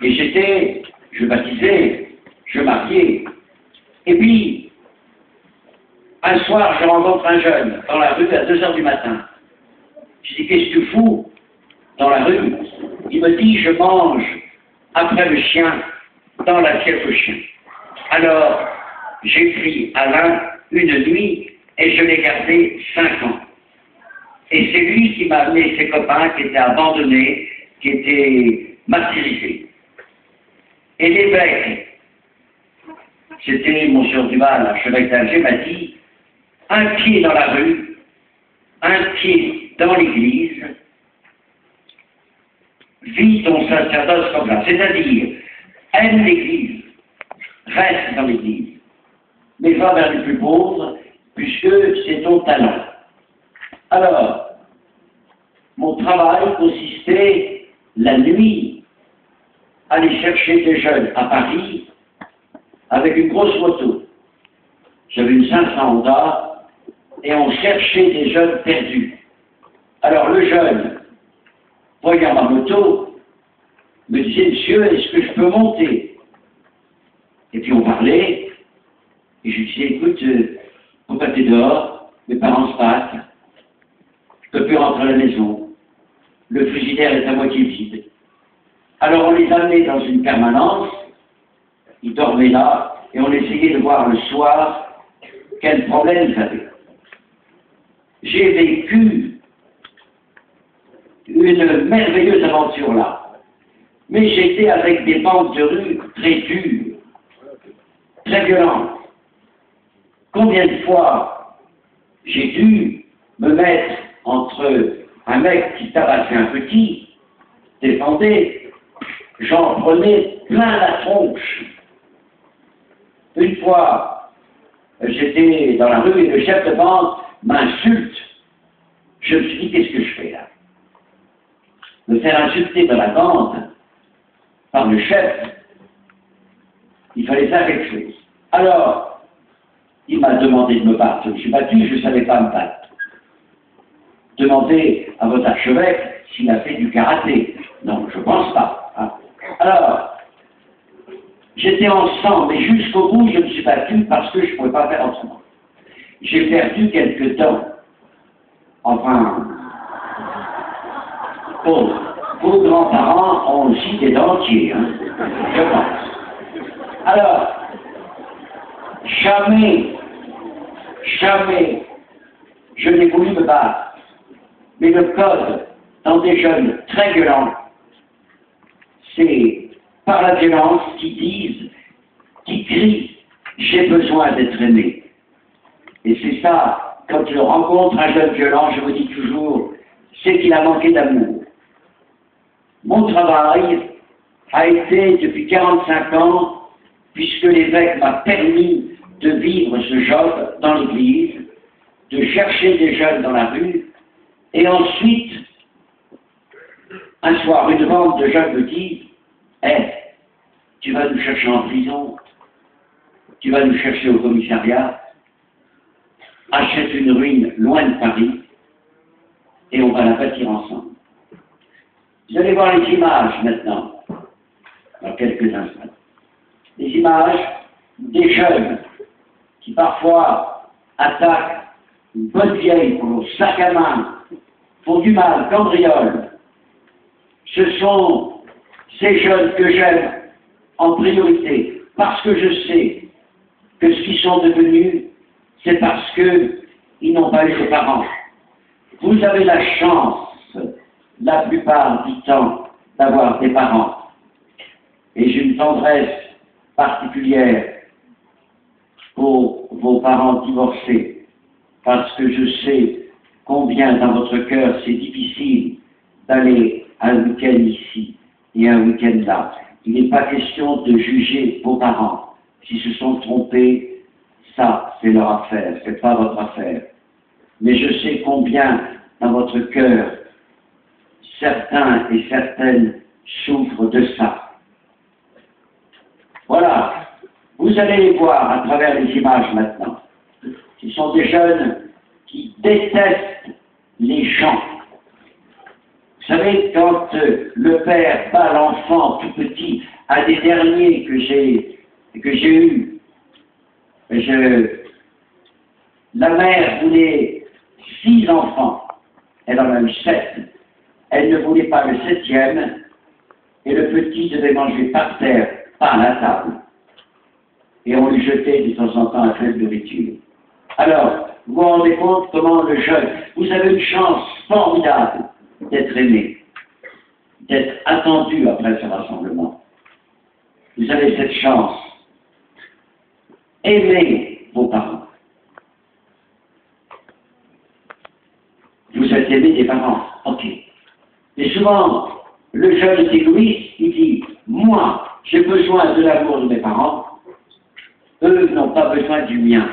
Et je baptisais, je mariais. Et puis, un soir, je rencontre un jeune dans la rue à 2 heures du matin. Je dis, qu'est-ce que tu fous dans la rue? Il me dit, je mange après le chien dans l'assiette au chien. Alors, j'ai pris Alain une nuit et je l'ai gardé 5 ans. Et c'est lui qui m'a amené ses copains qui étaient abandonnés, qui étaient martyrisés. Et l'évêque, c'était Monsieur Duval, l'archevêque d'Alger, m'a dit, un pied dans la rue, un pied dans l'église, vis ton sacerdoce comme ça. C'est-à-dire, aime l'église, reste dans l'église, mais va vers les plus pauvres, puisque c'est ton talent. Alors, mon travail consistait la nuit à aller chercher des jeunes à Paris avec une grosse moto. J'avais une 500 Honda et on cherchait des jeunes perdus. Alors le jeune, voyant ma moto, me disait, monsieur, est-ce que je peux monter? Et puis on parlait, et je lui disais, écoute, pourquoi t'es dehors? Mes parents se battent, je ne peux plus rentrer à la maison, le frigidaire est à moitié vide. Alors on les amenait dans une permanence, ils dormaient là, et on essayait de voir le soir quel problème ils avaient. J'ai vécu une merveilleuse aventure là, mais j'étais avec des bandes de rue très dures, très violentes. Combien de fois j'ai dû me mettre entre un mec qui tabassait un petit, défendait, j'en prenais plein la tronche. Une fois, j'étais dans la rue et le chef de bande m'insulte. Je me suis dit, qu'est-ce que je fais là? Me faire insulter dans la bande par le chef, il fallait faire quelque chose. Alors, il m'a demandé de me battre. Je me suis battu, je ne savais pas me battre. Demandez à votre archevêque s'il a fait du karaté. Non, je ne pense pas. Hein. Alors, j'étais en sang, mais jusqu'au bout, je me suis battu parce que je ne pouvais pas faire autrement. J'ai perdu quelques dents. Enfin, vos grands-parents ont aussi des dentiers, hein, je pense. Alors, jamais, je n'ai voulu me battre. Mais le code, dans des jeunes très violents, c'est par la violence qui crient « j'ai besoin d'être aimé ». Et c'est ça, quand je rencontre un jeune violent, je me dis toujours, c'est qu'il a manqué d'amour. Mon travail a été, depuis 45 ans, puisque l'évêque m'a permis de vivre ce job dans l'église, de chercher des jeunes dans la rue, et ensuite, un soir, une bande de jeunes me dit, tu vas nous chercher en prison, tu vas nous chercher au commissariat, achète une ruine loin de Paris, et on va la bâtir ensemble. Vous allez voir les images maintenant, dans quelques instants. Les images des jeunes qui parfois attaquent une bonne vieille pour leur sac à main, font du mal, cambriolent. Ce sont ces jeunes que j'aime en priorité, parce que je sais que ce qu'ils sont devenus, c'est parce qu'ils n'ont pas eu de parents. Vous avez la chance, la plupart du temps, d'avoir des parents. Et j'ai une tendresse particulière pour vos parents divorcés, parce que je sais combien dans votre cœur c'est difficile d'aller un week-end ici et un week-end là. Il n'est pas question de juger vos parents. S'ils se sont trompés, ça, c'est leur affaire, c'est pas votre affaire. Mais je sais combien dans votre cœur, certains et certaines souffrent de ça. Voilà. Vous allez les voir à travers les images maintenant. Ce sont des jeunes qui détestent les gens. savez, quand le père bat l'enfant tout petit, un des derniers que j'ai eu, la mère voulait 6 enfants, elle en a eu 7. Elle ne voulait pas le 7e, et le petit devait manger par terre, pas à la table. Et on lui jetait de temps en temps un faible de nourriture. Alors, vous vous rendez compte comment le jeune, vous avez une chance formidable d'être aimé, d'être attendu après ce rassemblement. Vous avez cette chance. Aimez vos parents. Vous êtes aimé des parents, ok. Et souvent, le jeune est égoïste, il dit, moi, j'ai besoin de l'amour de mes parents, eux n'ont pas besoin du mien.